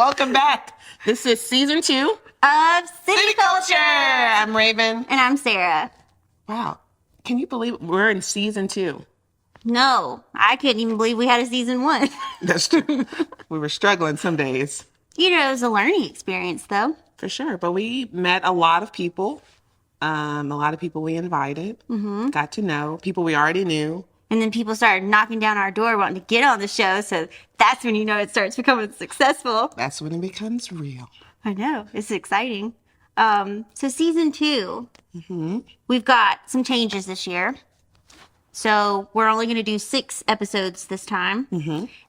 Welcome back. This is season 2 of City Culture. I'm Ravin. And I'm Sarah. Wow. Can you believe we're in season 2? No, I couldn't even believe we had a season 1. That's true. We were struggling some days. You know, it was a learning experience, though. For sure. But we met a lot of people. A lot of people we invited. Got to know people we already knew. And then people started knocking down our door wanting to get on the show. So that's when you know it starts becoming successful. That's when it becomes real. I know. It's exciting. So season 2, we've got some changes this year. So we're only going to do 6 episodes this time.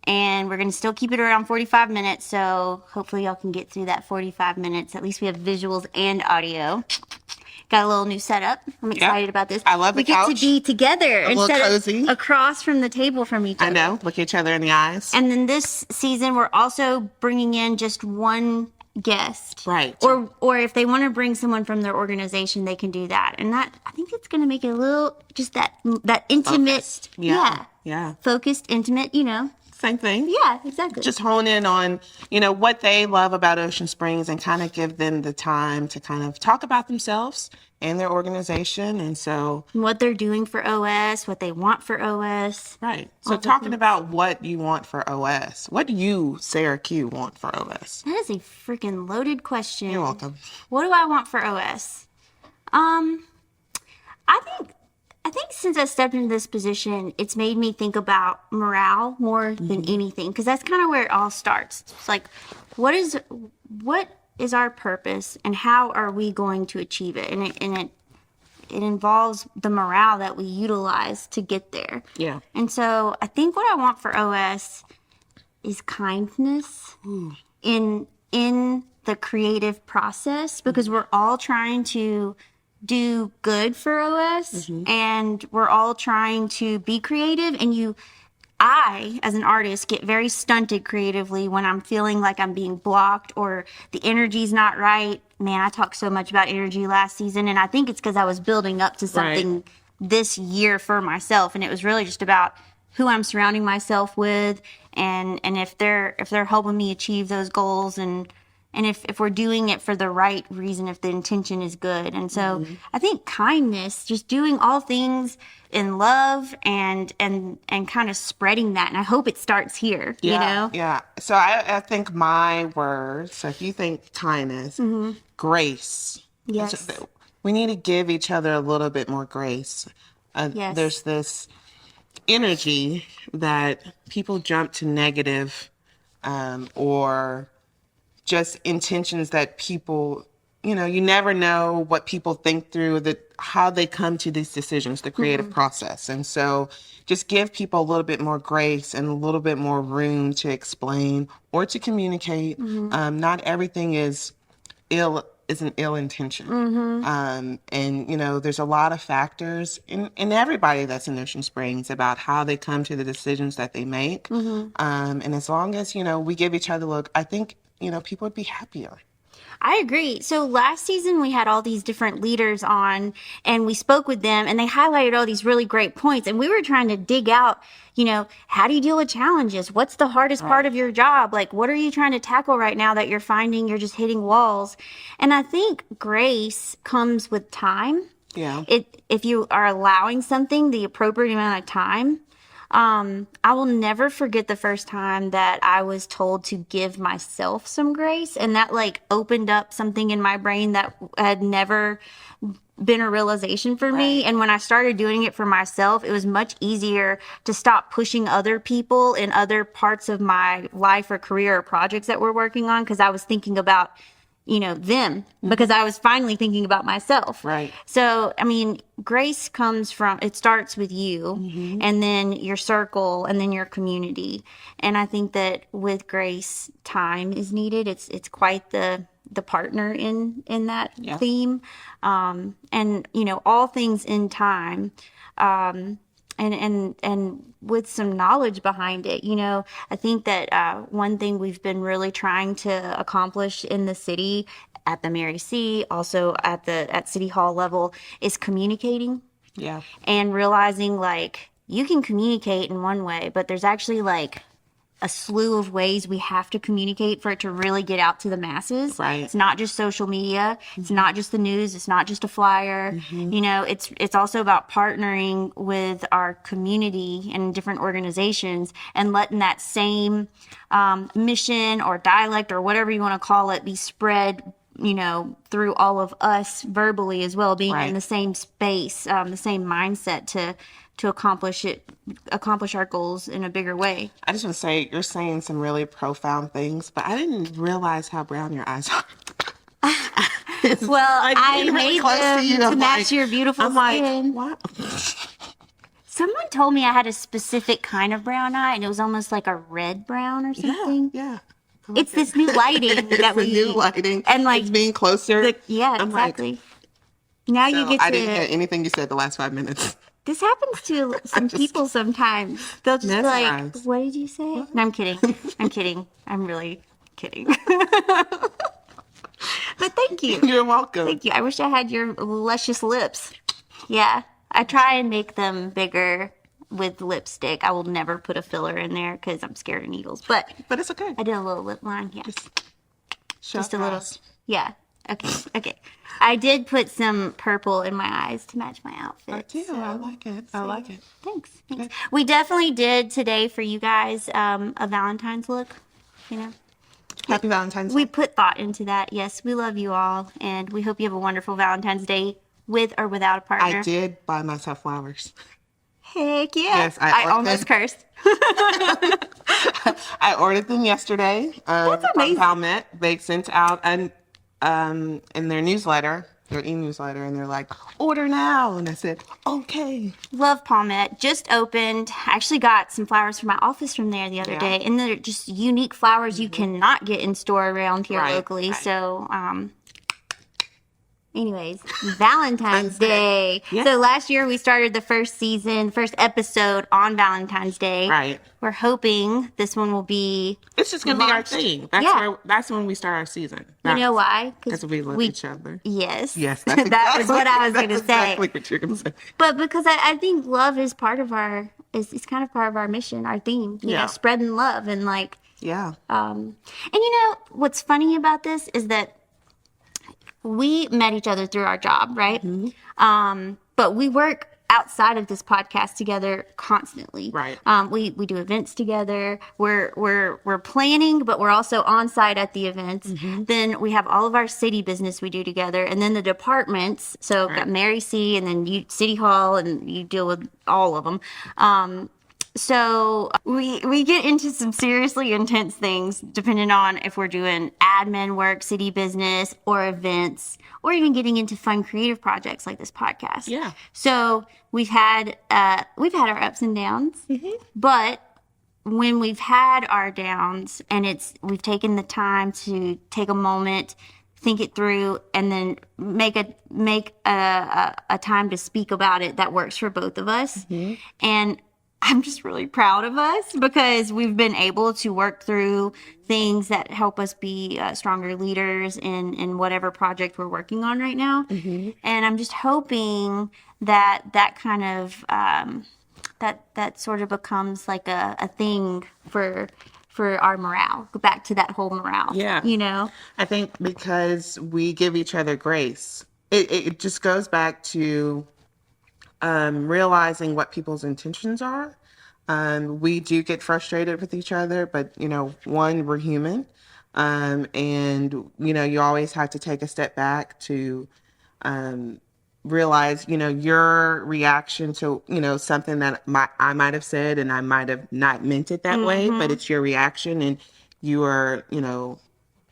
And we're going to still keep it around 45 minutes. So hopefully y'all can get through that 45 minutes. At least we have visuals and audio. Got a little new setup. I'm excited about this. I love the couch. We get to be together instead cozy. of across from the table from each other. I know. Look each other in the eyes. And then this season, we're also bringing in just one guest. Right. Or if they want to bring someone from their organization, they can do that. And that, I think it's going to make it a little, just that intimate. Focused. Yeah. Focused, intimate, you know. Same thing. Yeah, exactly. Just hone in on, what they love about Ocean Springs and kind of give them the time to kind of talk about themselves and their organization. And so what they're doing for OS, what they want for OS. Right. So talking about what you want for OS, what do you, Sarah Q, want for OS? That is a freaking loaded question. You're welcome. What do I want for OS? I think since I stepped into this position, it's made me think about morale more than anything, because that's kind of where it all starts. It's like, what is our purpose, and how are we going to achieve it? And it involves the morale that we utilize to get there. Yeah. And so I think what I want for OS is kindness in the creative process, because we're all trying to do good for OS, and we're all trying to be creative. And I, as an artist, get very stunted creatively when I'm feeling like I'm being blocked or the energy's not right. Man, I talked so much about energy last season, and I think it's because I was building up to something this year for myself, and it was really just about who I'm surrounding myself with, and if they're helping me achieve those goals, and if we're doing it for the right reason, if the intention is good. And so I think kindness, just doing all things in love and kind of spreading that. And I hope it starts here, you know? Yeah. So I think my words, so if you think kindness, grace. Yes. We need to give each other a little bit more grace. Yes. There's this energy that people jump to negative or just intentions that people, you never know what people think through, how they come to these decisions, the creative process. And so just give people a little bit more grace and a little bit more room to explain or to communicate. Not everything is an ill intention. And, there's a lot of factors in everybody that's in Ocean Springs about how they come to the decisions that they make. And as long as, we give each other a look, I think, people would be happier. I agree. So last season we had all these different leaders on, and we spoke with them, and they highlighted all these really great points. And we were trying to dig out, how do you deal with challenges? What's the hardest part of your job? Like, what are you trying to tackle right now that you're finding you're just hitting walls? And I think grace comes with time. Yeah. If you are allowing something the appropriate amount of time. I will never forget the first time that I was told to give myself some grace, and that opened up something in my brain that had never been a realization for me. And when I started doing it for myself, it was much easier to stop pushing other people in other parts of my life or career or projects that we're working on, because I was thinking about them, because I was finally thinking about myself. Right. So, grace it starts with you, and then your circle, and then your community. And I think that with grace, time is needed. It's quite the partner in that theme. And, all things in time. And with some knowledge behind it, I think that one thing we've been really trying to accomplish in the city, at the Mary C, also at City Hall level, is communicating. Yeah. And realizing you can communicate in one way, but there's actually a slew of ways we have to communicate for it to really get out to the masses. Right. It's not just social media. It's not just the news. It's not just a flyer. You know, it's also about partnering with our community and different organizations and letting that same mission or dialect or whatever you want to call it be spread, you know, through all of us verbally as well, being in the same space, the same mindset to accomplish our goals in a bigger way. I just want to say, you're saying some really profound things, but I didn't realize how brown your eyes are. Well, I really made close them to you. to I'm match like- your beautiful I'm skin. like, what? Someone told me I had a specific kind of brown eye, and it was almost like a red brown or something. Yeah. It's this new lighting that we new lighting. and like it's being closer. yeah, I'm like, exactly. Now you so get I didn't hear to. anything you said the last 5 minutes. This happens to some people sometimes. They'll just be like, Mesmerized. "What did you say?" No, I'm kidding. I'm kidding. I'm really kidding. But thank you. You're welcome. Thank you. I wish I had your luscious lips. Yeah. I try and make them bigger with lipstick. I will never put a filler in there because I'm scared of needles. But But it's okay. I did a little lip line. Yeah. Just a little. Show Yeah. Okay. Okay. I did put some purple in my eyes to match my outfit. I do. so- I like it. I like it. Thanks. Thanks. We definitely did today for you guys a Valentine's look. You know, Happy Valentine's we Day. put thought into that. Yes, we love you all, and we hope you have a wonderful Valentine's Day with or without a partner. I did buy myself flowers. Heck yeah! Yes, I ordered almost them. cursed. I ordered them yesterday. That's amazing. From Palmet. They sent out in their newsletter, their e-newsletter, and they're like, order now. And I said, okay. Love Palmet. Just opened. I actually got some flowers from my office from there the other Yeah. day, and they're just unique flowers you cannot get in store around here Right, locally. right. So, anyways, Valentine's Day. Yeah. So last year we started the first episode on Valentine's Day. Right. We're hoping this one will be. It's just going to be our launched. thing. Yeah. That's when we start our season. You know why? Because we love each other. Yes. Yes, that's that was what I was going to that's say. exactly what you're going to say. But because I think love is part of our, it's kind of part of our mission, our theme. You Yeah. know, spreading love and like, Yeah. and you know, what's funny about this is that we met each other through our job, right? But we work outside of this podcast together constantly. Right. We do events together. We're planning, but we're also on site at the events. Then we have all of our city business we do together, and then the departments. So we've got Mary C, and then you, City Hall, and you deal with all of them. So we get into some seriously intense things depending on if we're doing admin work, city business, or events, or even getting into fun creative projects like this podcast. Yeah. So we've had our ups and downs, but when we've had our downs and we've taken the time to take a moment, think it through, and then make a time to speak about it that works for both of us. And I'm just really proud of us because we've been able to work through things that help us be stronger leaders in whatever project we're working on right now. And I'm just hoping that kind of that sort of becomes like a thing for our morale. Go back to that whole morale. Yeah. You know? I think because we give each other grace, it just goes back to realizing what people's intentions are. We do get frustrated with each other, but we're human. And you always have to take a step back to realize, your reaction to, something that I might have said, and I might have not meant it that way, but it's your reaction, and you are,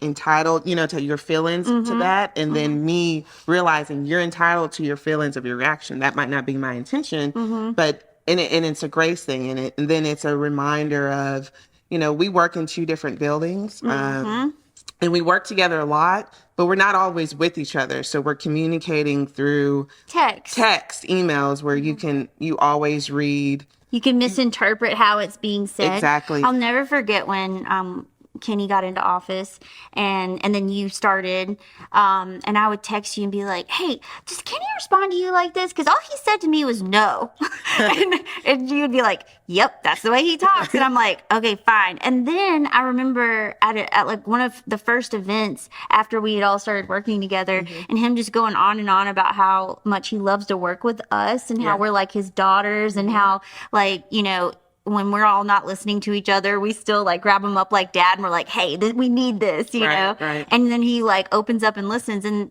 entitled, to your feelings to that. And then me realizing you're entitled to your feelings of your reaction. That might not be my intention, but, and it's a grace thing. And then it's a reminder of, we work in 2 different buildings, and we work together a lot, but we're not always with each other. So we're communicating through Text, emails where you always read. You can misinterpret how it's being said. Exactly. I'll never forget when Kenny got into office, and then you started, and I would text you and be like, "Hey, does Kenny respond to you like this? Because all he said to me was no," and you'd be like, "Yep, that's the way he talks," and I'm like, "Okay, fine." And then I remember at like one of the first events after we had all started working together, and him just going on and on about how much he loves to work with us and how we're like his daughters, and how, like, when we're all not listening to each other, we still like grab him up like dad, and we're like, "Hey, we need this," know? Right. And then he like opens up and listens. And,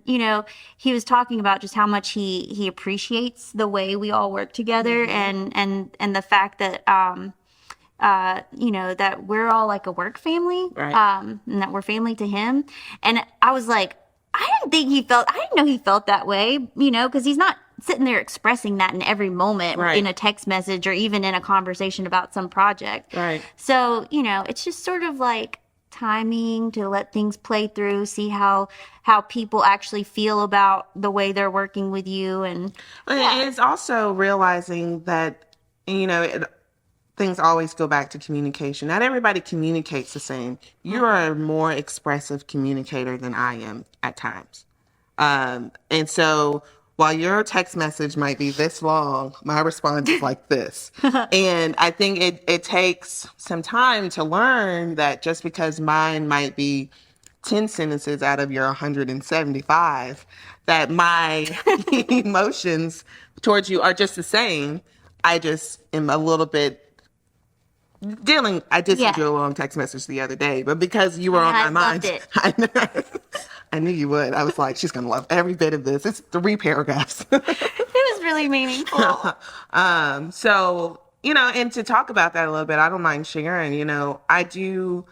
he was talking about just how much he appreciates the way we all work together, and the fact that, that we're all like a work family, and that we're family to him. And I was like, I didn't know he felt that way, because he's not sitting there expressing that in every moment in a text message or even in a conversation about some project. Right. So, it's just sort of like timing to let things play through, see how people actually feel about the way they're working with you. And it's also realizing that, things always go back to communication. Not everybody communicates the same. You are a more expressive communicator than I am at times. And so while your text message might be this long, my response is like this. And I think it takes some time to learn that just because mine might be 10 sentences out of your 175, that my emotions towards you are just the same. I just am a little bit I did send you a long text message the other day, but because you were on my mind, I knew you would. I was like, she's going to love every bit of this. It's 3 paragraphs. It was really meaningful. So, and to talk about that a little bit, I don't mind sharing, I do,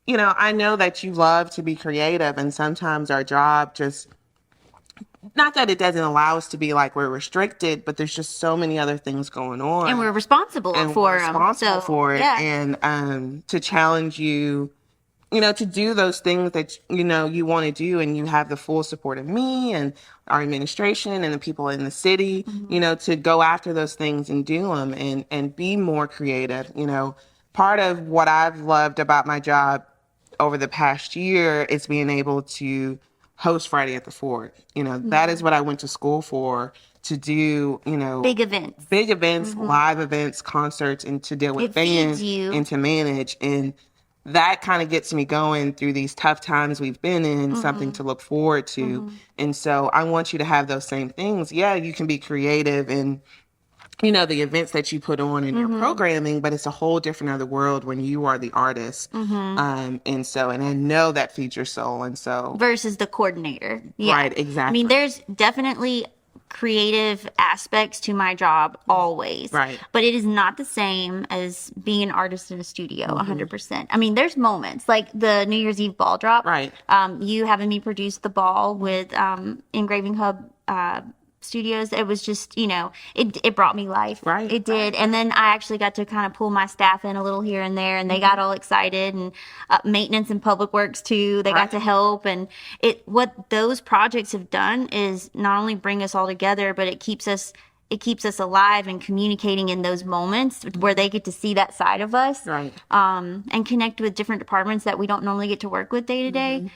I know that you love to be creative, and sometimes our job just, not that it doesn't allow us to be like we're restricted, but there's just so many other things going on. And we're responsible for it. And to challenge you, to do those things that, you want to do, and you have the full support of me and our administration and the people in the city, to go after those things and do them and be more creative. Part of what I've loved about my job over the past year is being able to host Friday at the Fort. That is what I went to school for, to do, big events, live events, concerts, and to deal with fans and to manage. And that kind of gets me going through these tough times we've been in, something to look forward to. And so I want you to have those same things. Yeah, you can be creative and, the events that you put on in your programming, but it's a whole different other world when you are the artist. And I know that feeds your soul. And so versus the coordinator. Yeah. Right, exactly. I mean, there's definitely creative aspects to my job always. Right. But it is not the same as being an artist in a studio, 100%. I mean, there's moments like the New Year's Eve ball drop. Right. You having me produce the ball with Engraving Hub Studios. It was just, it brought me life. Right. It did. And then I actually got to kind of pull my staff in a little here and there, and they got all excited, and maintenance and public works too. They got to help. And what those projects have done is not only bring us all together, but it keeps us alive and communicating in those moments where they get to see that side of us. Right. And connect with different departments that we don't normally get to work with day to day.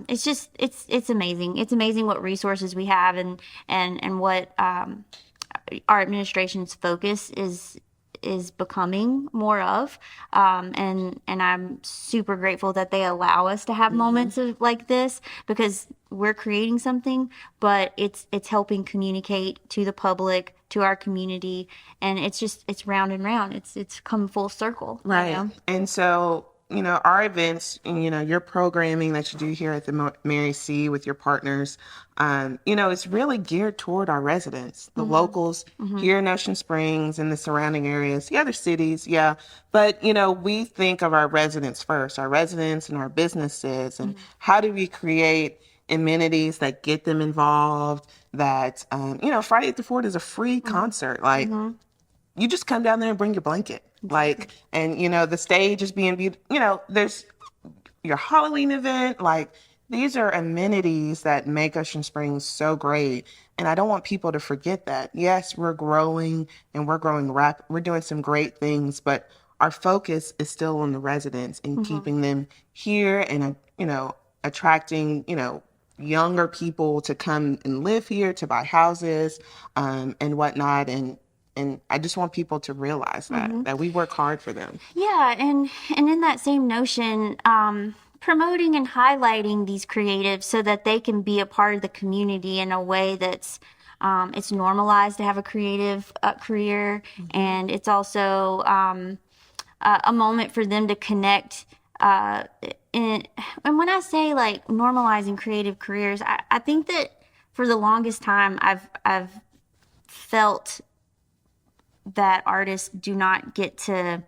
It's just, it's amazing. It's amazing what resources we have, and what, our administration's focus is becoming more of. And I'm super grateful that they allow us to have moments of like this, because we're creating something, but it's helping communicate to the public, to our community. And it's round and round. It's come full circle. Right. And so, our events, your programming that you do here at the Mary C with your partners, it's really geared toward our residents, the locals here in Ocean Springs and the surrounding areas, the other cities. Yeah. But, we think of our residents first, our residents and our businesses, and how do we create amenities that get them involved, that, Friday at the Fort is a free concert. Like, you just come down there and bring your blanket. Like, and, the stage is being, there's your Halloween event. Like, these are amenities that make Ocean Springs so great. And I don't want people to forget that. Yes, we're growing, and we're growing we're doing some great things, but our focus is still on the residents and keeping them here and, attracting, younger people to come and live here, to buy houses, and whatnot. And I just want people to realize that we work hard for them. Yeah, and in that same notion, promoting and highlighting these creatives so that they can be a part of the community in a way that's it's normalized to have a creative career, and it's also a moment for them to connect. And when I say like normalizing creative careers, I think that for the longest time I've felt that artists do not get to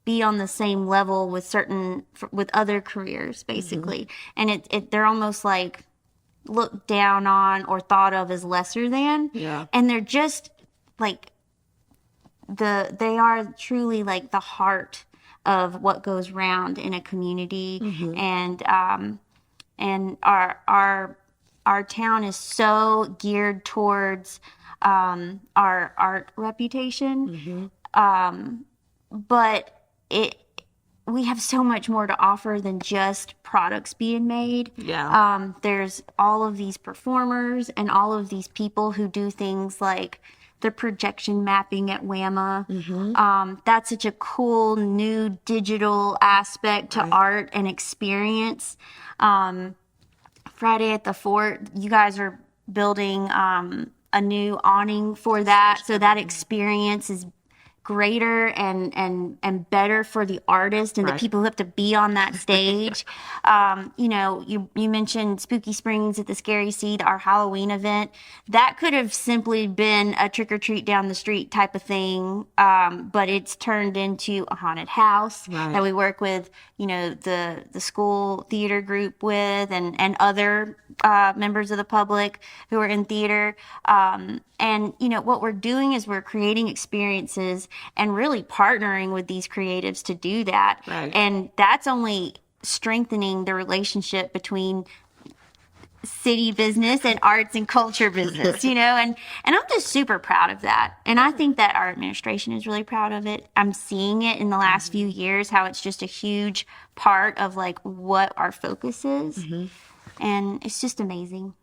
be on the same level with other careers, basically. And they're almost like looked down on or thought of as lesser than. Yeah. And they're just like they are truly like the heart of what goes round in a community. And our town is so geared towards our art reputation. But we have so much more to offer than just products being made. Yeah. There's all of these performers and all of these people who do things like the projection mapping at WAMA. That's such a cool new digital aspect to art and experience. Friday at the Fort, you guys are building a new awning for that, so that experience is greater and better for the artist and the people who have to be on that stage. You mentioned Spooky Springs at the Scary Seed, our Halloween event. That could have simply been a trick or treat down the street type of thing, but it's turned into a haunted house that we work with, the school theater group with, and other members of the public who are in theater. And what we're doing is we're creating experiences and really partnering with these creatives to do that. And that's only strengthening the relationship between city business and arts and culture business, and I'm just super proud of that. And I think that our administration is really proud of it. I'm seeing it in the last few years, how it's just a huge part of like what our focus is. And it's just amazing.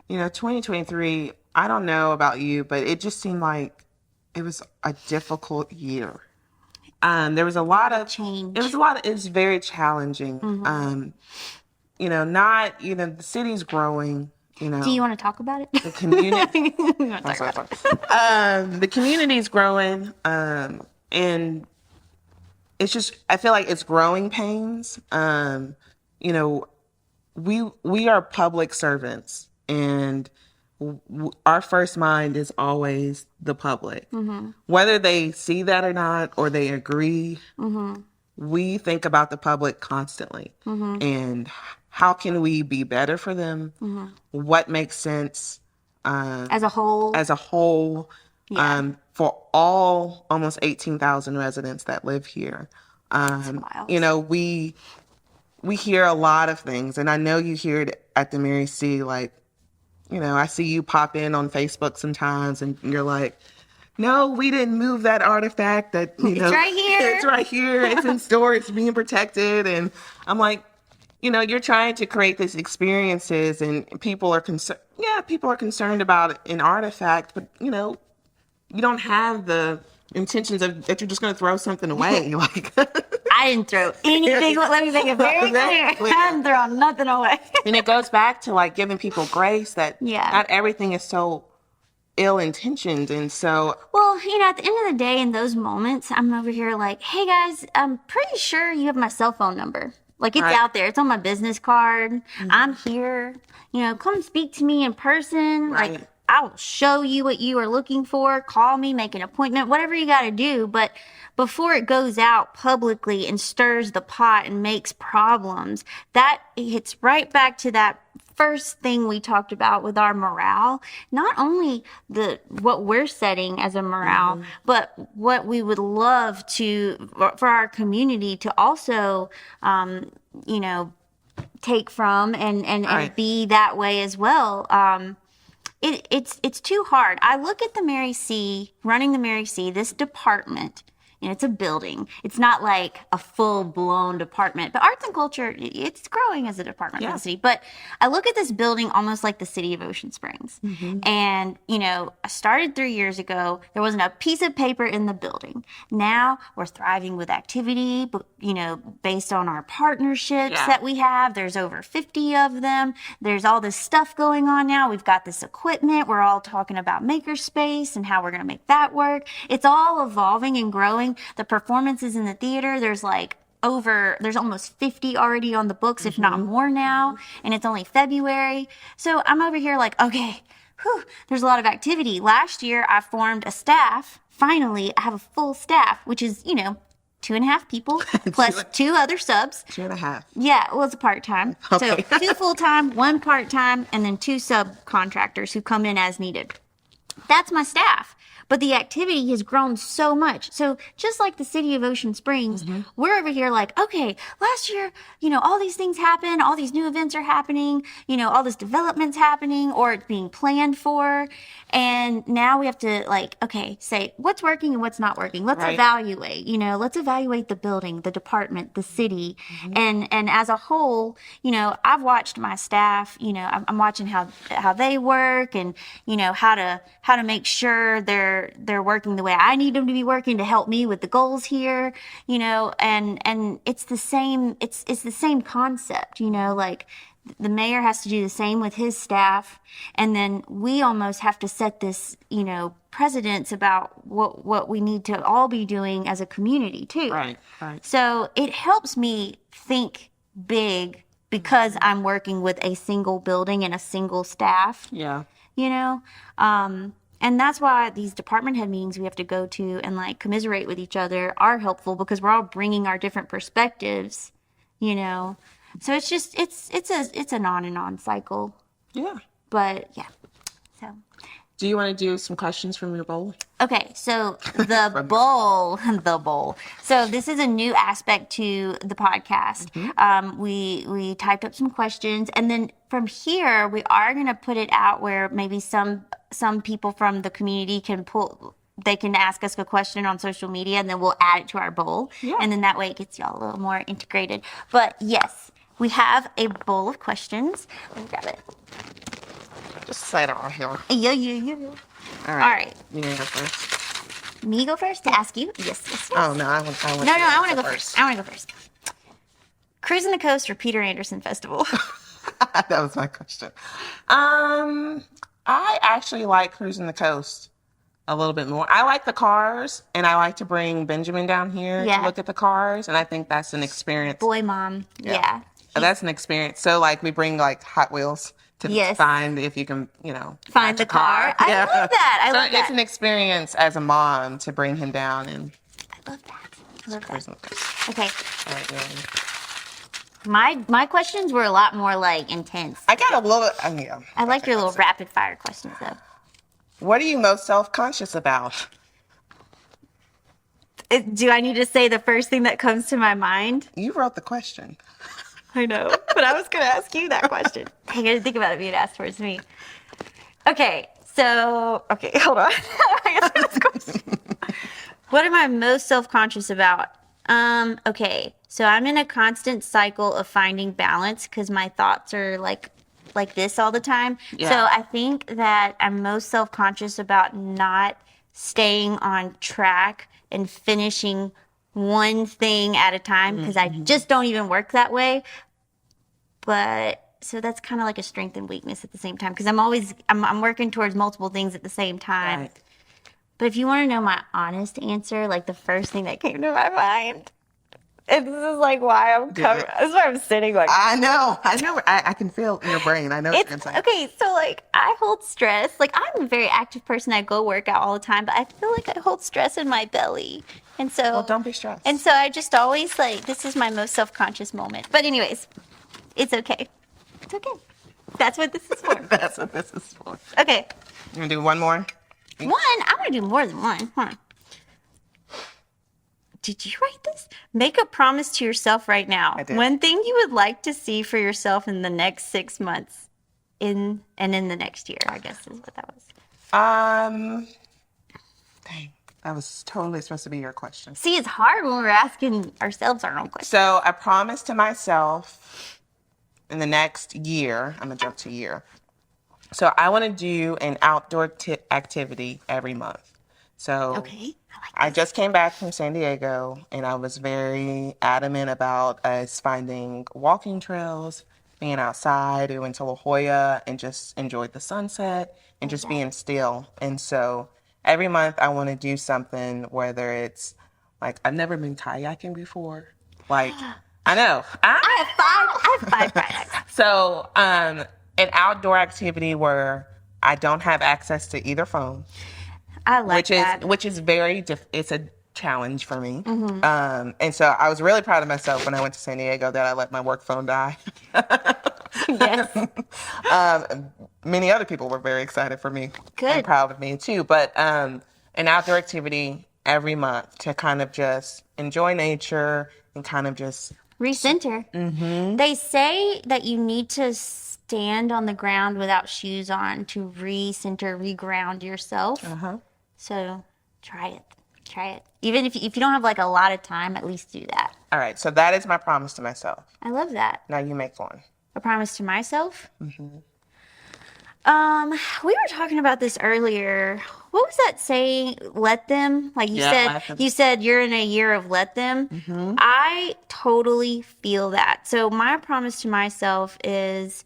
2023, I don't know about you, but it just seemed like it was a difficult year. There was a lot of change. It was very challenging. The city's growing. Do you want to talk about it? The community. The community's growing, and it's just, I feel like it's growing pains. We are public servants, and our first mind is always the public. Whether they see that or not, or they agree, we think about the public constantly. And how can we be better for them? What makes sense as a whole? For all almost 18,000 residents that live here. We hear a lot of things, and I know you hear it at the Mary C. Like, I see you pop in on Facebook sometimes, and you're like, no, we didn't move that artifact. That it's right here. It's right here. It's in storage, it's being protected. And I'm like, you're trying to create these experiences, and people are concerned. Yeah, people are concerned about an artifact, but you don't have the intentions that you're just going to throw something away. Like, I didn't throw anything. Let me make it very clear. I didn't throw nothing away. And it goes back to like giving people grace that not everything is so ill-intentioned. And so, well, at the end of the day, in those moments, I'm over here like, hey guys, I'm pretty sure you have my cell phone number. Like, it's out there. It's on my business card. I'm here. Come speak to me in person. Like, I will show you what you are looking for. Call me, make an appointment, whatever you got to do. But before it goes out publicly and stirs the pot and makes problems, that hits right back to that first thing we talked about with our morale. Not only what we're setting as a morale, but what we would love for our community to also, take from and be that way as well. It's too hard. I look at the Mary C, running the Mary C, this department You know, it's a building. It's not like a full-blown department. But arts and culture, it's growing as a department for the city. But I look at this building almost like the city of Ocean Springs. And, you know, I started 3 years ago. There wasn't a piece of paper in the building. Now we're thriving with activity, but, you know, based on our partnerships that we have. There's over 50 of them. There's all this stuff going on now. We've got this equipment. We're all talking about makerspace and how we're going to make that work. It's all evolving and growing. The performances in the theater, there's almost 50 already on the books, if not more now. And it's only February. So I'm over here like, okay, there's a lot of activity. Last year I formed a staff. Finally, I have a full staff, which is, you know, 2.5 people plus 2 other subs. 2.5. Yeah, well, it's a part-time. Okay. So 2 full-time, 1 part-time, and then 2 subcontractors who come in as needed. That's my staff. But the activity has grown so much. So just like the city of Ocean Springs, we're over here like, okay, last year, you know, all these things happen, all these new events are happening, you know, all this development's happening or it's being planned for. And now we have to like, okay, say what's working and what's not working. Let's evaluate, you know, let's evaluate the building, the department, the city. And as a whole, you know, I've watched my staff, you know, I'm watching how they work and, you know, how to make sure they're working the way I need them to be working to help me with the goals here, you know, and it's the same, it's the same concept, you know, like the mayor has to do the same with his staff. And then we almost have to set this, you know, precedence about what we need to all be doing as a community too. Right. So it helps me think big because I'm working with a single building and a single staff. Yeah. You know, and that's why these department head meetings we have to go to and like commiserate with each other are helpful because we're all bringing our different perspectives, you know. So it's just it's an on and on cycle. Yeah. But yeah. So Do you want to do some questions from your bowl? okay, so the bowl. So this is a new aspect to the podcast. We typed up some questions, and then from here we are going to put it out where maybe some people from the community they can ask us a question on social media, and then we'll add it to our bowl, and then that way it gets y'all a little more integrated. But yes, we have a bowl of questions. Let me grab it. Just set it on here. Yeah. All right. You gonna go first? Me go first to ask you? Yes. Oh no, I want. No, I want to go first. I want to go first. Cruising the Coast or Peter Anderson Festival? That was my question. I actually like Cruising the Coast a little bit more. I like the cars, and I like to bring Benjamin down here to look at the cars, and I think that's an experience. Boy, mom. Yeah. That's an experience. So like we bring like Hot Wheels to find if you can, you know, find the car. I love that. I love that. It's an experience as a mom to bring him down and. I love that. Cruising the Coast. Okay. All right, yeah. My questions were a lot more like intense. I got a little. Yeah. I like your little rapid fire questions though. What are you most self-conscious about? Do I need to say the first thing that comes to my mind? You wrote the question. I know, but I was going to ask you that question. I got to think about it being asked towards me. Okay, hold on. I got this question. What am I most self-conscious about? Okay, so I'm in a constant cycle of finding balance because my thoughts are like this all the time. Yeah. So I think that I'm most self-conscious about not staying on track and finishing one thing at a time because I just don't even work that way. But so that's kind of like a strength and weakness at the same time because I'm working towards multiple things at the same time. Right. But if you want to know my honest answer, like the first thing that came to my mind, and this is like why I'm coming. This is why I'm sitting like. I know. I can feel in your brain. I know what you're saying. Okay, so like I hold stress. Like I'm a very active person. I go work out all the time, but I feel like I hold stress in my belly. And so. Well, don't be stressed. And so I just always like this is my most self-conscious moment. But anyways, it's okay. It's okay. That's what this is for. That's what this is for. Okay. You gonna do one more? One? I want to do more than one. Hold on. Did you write this? Make a promise to yourself right now. I did. One thing you would like to see for yourself in the next 6 months, in the next year, I guess is what that was. Dang. That was totally supposed to be your question. See, it's hard when we're asking ourselves our own questions. So I promised to myself in the next year, I'm going to jump to year. So I want to do an outdoor activity every month. So Okay. I just came back from San Diego, and I was very adamant about us finding walking trails, being outside. We went to La Jolla and just enjoyed the sunset and just being still. And so every month I want to do something, whether it's like, I've never been kayaking before. Like, I know. I have five kayaks. So, an outdoor activity where I don't have access to either phone, I like that. which is very it's a challenge for me. And so I was really proud of myself when I went to San Diego that I let my work phone die. Yes. Many other people were very excited for me Good. and proud of me too. But an outdoor activity every month to kind of just enjoy nature and kind of just Recenter. They say that you need to stand on the ground without shoes on to recenter, reground yourself. So try it. Try it. Even if you don't have like a lot of time, at least do that. All right. So that is my promise to myself. I love that. Now you make one. A promise to myself. We were talking about this earlier. What was that saying? Let them. Like you let them. you said you're in a year of let them. I totally feel that. So my promise to myself is,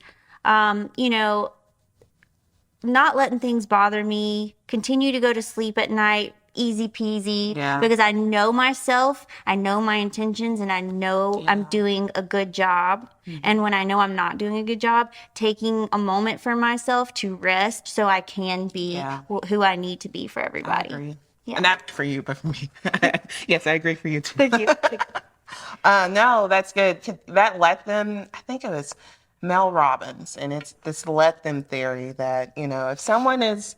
not letting things bother me. Continue to go to sleep at night. Easy peasy. Yeah. Because I know myself, I know my intentions, and I know I'm doing a good job. And when I know I'm not doing a good job, taking a moment for myself to rest so I can be who I need to be for everybody. I agree. Yeah. Not for you, but for me. Yes, I agree for you too. Thank you. No, that's good. That let them, I think it was Mel Robbins, and it's this let them theory that, if someone is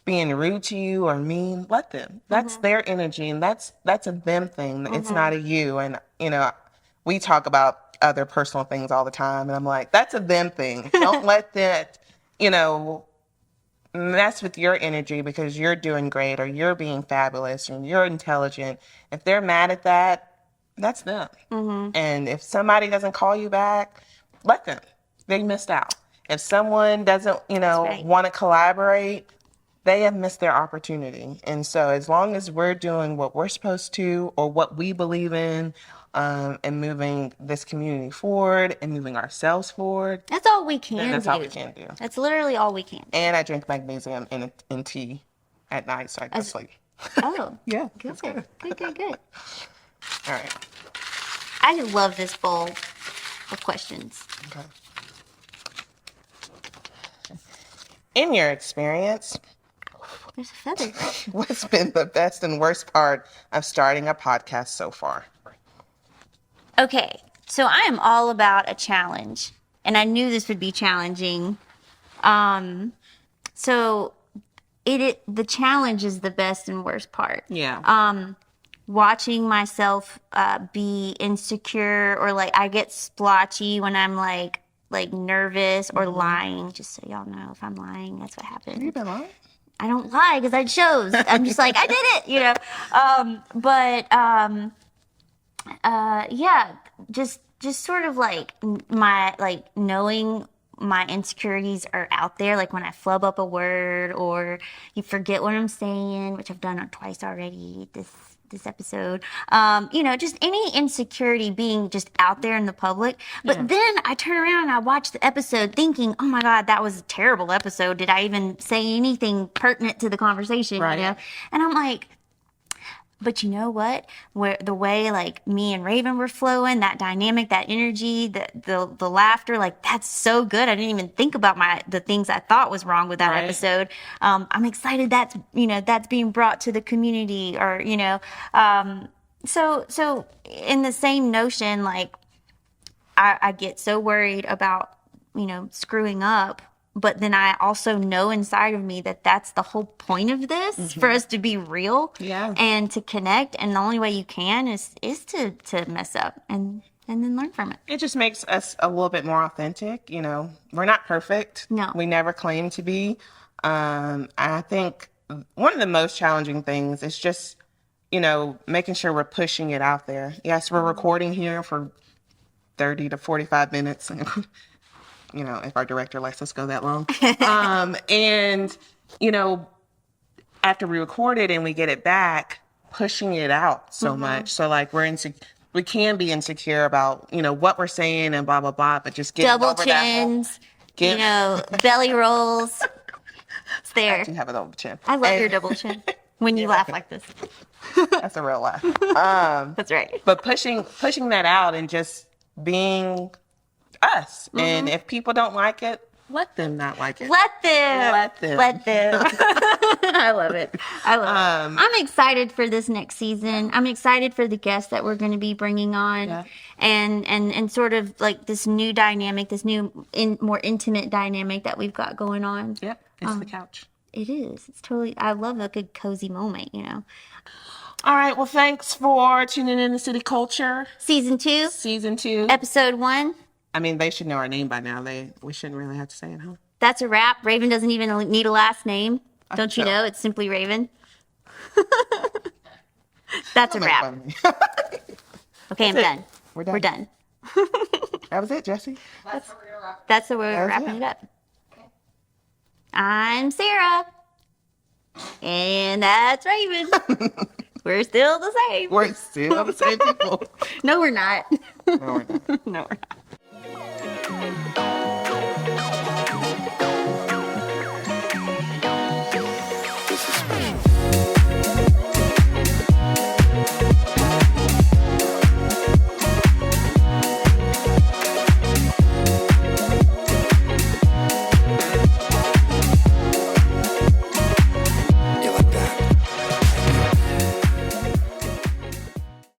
being rude to you or mean, let them. That's their energy, and that's a them thing. It's not a you. And, we talk about other personal things all the time, and I'm like, that's a them thing. Don't let that, mess with your energy because you're doing great or you're being fabulous or you're intelligent. If they're mad at that, that's them. And if somebody doesn't call you back, let them. They missed out. If someone doesn't, want to collaborate, they have missed their opportunity. And so as long as we're doing what we're supposed to or what we believe in, and moving this community forward and moving ourselves forward, That's all we can that's do. all we can do. That's literally all we can do. And I drink magnesium in tea at night so I can sleep. Oh. Yeah. Good. Good. All right. I just love this bowl of questions. Okay. In your experience, There's a feather. what's been the best and worst part of starting a podcast so far? Okay, so I am all about a challenge, and I knew this would be challenging. So the challenge is the best and worst part. Yeah. Watching myself be insecure, or like I get splotchy when I'm like nervous or lying. Just so y'all know, if I'm lying, that's what happened. Have you been lying? I don't lie because I chose. I'm just like, I did it, yeah, just sort of like knowing my insecurities are out there, like when I flub up a word or you forget what I'm saying, which I've done twice already this episode. Just any insecurity being just out there in the public. But then I turn around and I watch the episode thinking, oh my God, that was a terrible episode. Did I even say anything pertinent to the conversation? Right. And I'm like, but you know what? Where the way like me and Raven were flowing, that dynamic, that energy, the laughter, like that's so good. I didn't even think about the things I thought was wrong with that episode. I'm excited that's being brought to the community, or so in the same notion, like I get so worried about screwing up. But then I also know inside of me that that's the whole point of this, for us to be real and to connect. And the only way you can is to mess up and then learn from it. It just makes us a little bit more authentic. We're not perfect. No. We never claim to be. I think one of the most challenging things is just making sure we're pushing it out there. Yes, we're recording here for 30 to 45 minutes. If our director lets us go that long. And, after we record it and we get it back, pushing it out so much. So like we can be insecure about, what we're saying and blah, blah, blah, but just getting Double over that whole- chins, belly rolls. It's I there. do have a double chin. I love your double chin when you laugh like this. That's a real laugh. That's right. But pushing that out and just being us. And if people don't like it, let them not like it. Let them. Let them. Let them. I love it. I love it. I'm excited for this next season. I'm excited for the guests that we're going to be bringing on, Yeah. and sort of like this new dynamic, this new more intimate dynamic that we've got going on. Yep, it's the couch. It is. It's totally. I love a good cozy moment. All right, well, thanks for tuning in to City Culture. Season 2, Season 2. episode 1. I mean, they should know our name by now. We shouldn't really have to say it, huh? That's a wrap. Raven doesn't even need a last name. Don't you so. know? It's simply Raven. That's a Don't make wrap. fun of me. Okay, I'm it. done. We're done. We're done. That was it, Jesse. That's the way we're That was wrapping it. it up. I'm Sarah. And that's Raven. We're still the same. We're still the same people. No, we're not. No, we're not. No, we're not.